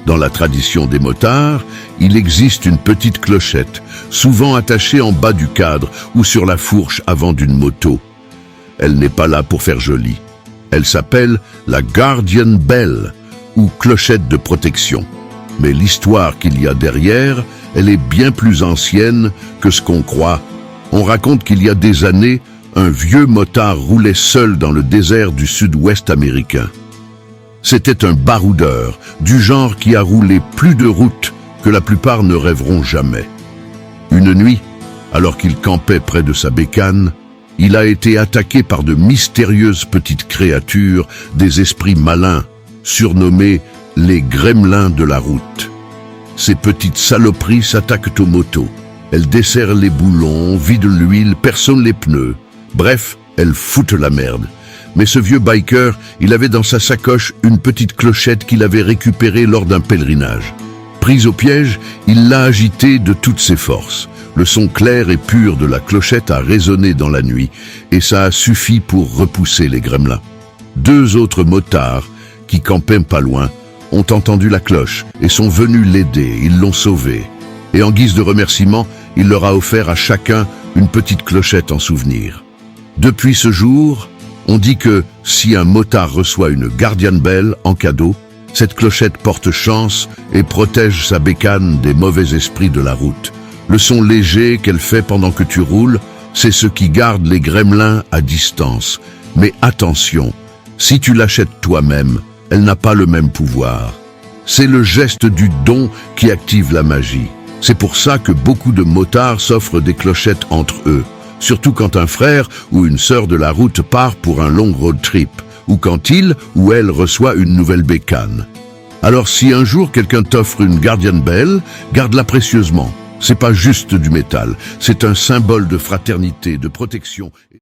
Dans la tradition des motards, il existe une petite clochette, souvent attachée en bas du cadre ou sur la fourche avant d'une moto. Elle n'est pas là pour faire joli. Elle s'appelle la Guardian Bell, ou clochette de protection. Mais l'histoire qu'il y a derrière, elle est bien plus ancienne que ce qu'on croit. On raconte qu'il y a des années, un vieux motard roulait seul dans le désert du sud-ouest américain. C'était un baroudeur, du genre qui a roulé plus de routes que la plupart ne rêveront jamais. Une nuit, alors qu'il campait près de sa bécane, il a été attaqué par de mystérieuses petites créatures, des esprits malins, surnommés les gremlins de la route. Ces petites saloperies s'attaquent aux motos. Elles desserrent les boulons, vident l'huile, perçonnent les pneus. Bref, elles foutent la merde. Mais ce vieux biker, il avait dans sa sacoche une petite clochette qu'il avait récupérée lors d'un pèlerinage. Pris au piège, il l'a agitée de toutes ses forces. Le son clair et pur de la clochette a résonné dans la nuit, et ça a suffi pour repousser les gremlins. 2 autres motards, qui campaient pas loin, ont entendu la cloche et sont venus l'aider, ils l'ont sauvé. Et en guise de remerciement, il leur a offert à chacun une petite clochette en souvenir. Depuis ce jour, on dit que si un motard reçoit une Guardian Bell en cadeau, cette clochette porte chance et protège sa bécane des mauvais esprits de la route. Le son léger qu'elle fait pendant que tu roules, c'est ce qui garde les gremlins à distance. Mais attention, si tu l'achètes toi-même, elle n'a pas le même pouvoir. C'est le geste du don qui active la magie. C'est pour ça que beaucoup de motards s'offrent des clochettes entre eux, surtout quand un frère ou une sœur de la route part pour un long road trip, ou quand il ou elle reçoit une nouvelle bécane. Alors si un jour quelqu'un t'offre une Guardian Bell, garde-la précieusement. C'est pas juste du métal, c'est un symbole de fraternité, de protection.